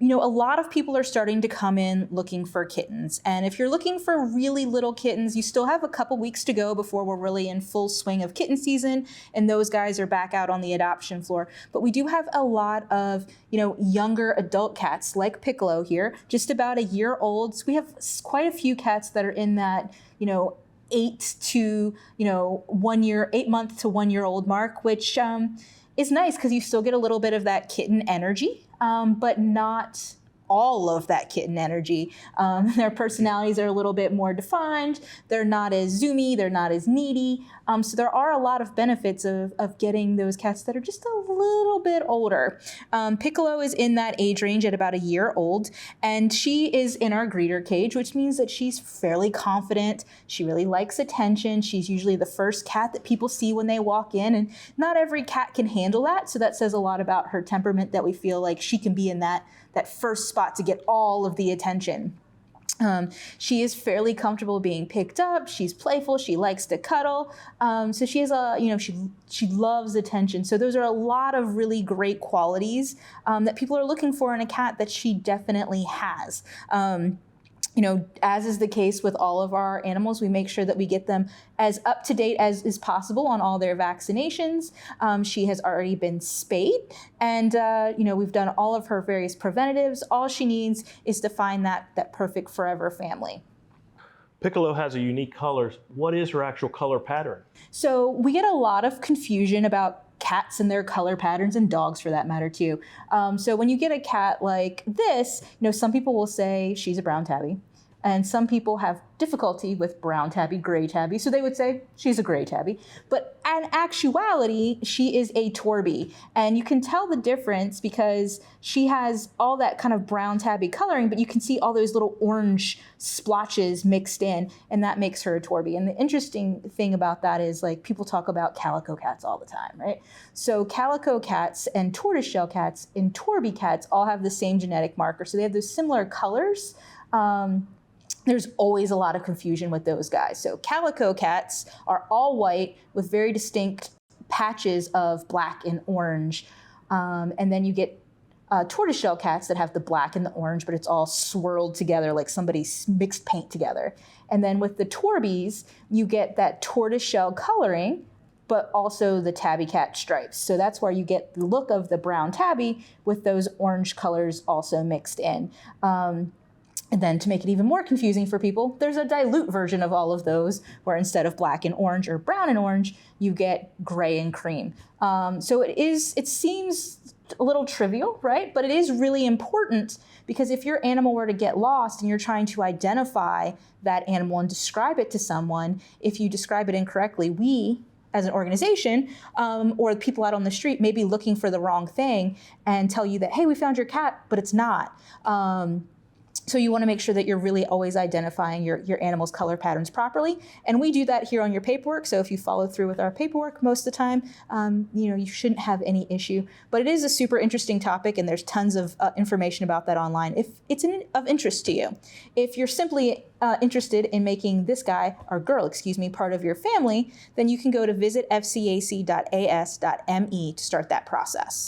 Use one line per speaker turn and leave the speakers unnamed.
a lot of people are starting to come in looking for kittens. And if you're looking for really little kittens, you still have a couple weeks to go before we're really in full swing of kitten season. And those guys are back out on the adoption floor. But we do have a lot of, younger adult cats like Piccolo here, just about a year old. So we have quite a few cats that are in that, 8 to, 1 year, 8 month to 1 year old mark, which is nice because you still get a little bit of that kitten energy, but not all of that kitten energy. Their personalities are a little bit more defined. They're not as zoomy. They're not as needy. So there are a lot of benefits of getting those cats that are just a little bit older. Piccolo is in that age range at about a year old, and she is in our greeter cage, which means that she's fairly confident. She really likes attention. She's usually the first cat that people see when they walk in, and not every cat can handle that. So that says a lot about her temperament, that we feel like she can be in that first spot to get all of the attention. She is fairly comfortable being picked up. She's playful. She likes to cuddle. So she has she loves attention. So those are a lot of really great qualities that people are looking for in a cat that she definitely has. As is the case with all of our animals, we make sure that we get them as up to date as is possible on all their vaccinations. She has already been spayed, and we've done all of her various preventatives. All she needs is to find that perfect forever family.
Piccolo has a unique color. What is her actual color pattern?
So we get a lot of confusion about cats and their color patterns, and dogs for that matter too. So when you get a cat like this, some people will say she's a brown tabby, and some people have difficulty with brown tabby, gray tabby, so they would say she's a gray tabby. But in actuality, she is a Torbie, and you can tell the difference because she has all that kind of brown tabby coloring, but you can see all those little orange splotches mixed in, and that makes her a Torbie. And the interesting thing about that is, people talk about calico cats all the time, right? So calico cats and tortoiseshell cats and Torbie cats all have the same genetic marker, so they have those similar colors. There's always a lot of confusion with those guys. So calico cats are all white with very distinct patches of black and orange. And then you get tortoiseshell cats that have the black and the orange, but it's all swirled together like somebody mixed paint together. And then with the Torbies, you get that tortoiseshell coloring, but also the tabby cat stripes. So that's where you get the look of the brown tabby with those orange colors also mixed in. And then to make it even more confusing for people, there's a dilute version of all of those where instead of black and orange or brown and orange, you get gray and cream. So it seems a little trivial, right? But it is really important because if your animal were to get lost and you're trying to identify that animal and describe it to someone, if you describe it incorrectly, we as an organization or people out on the street may be looking for the wrong thing and tell you that, hey, we found your cat, but it's not. So you want to make sure that you're really always identifying your animal's color patterns properly. And we do that here on your paperwork. So if you follow through with our paperwork most of the time, you shouldn't have any issue. But it is a super interesting topic, and there's tons of information about that online if it's of interest to you. If you're simply interested in making this guy, or girl, part of your family, then you can go to visitfcac.as.me to start that process.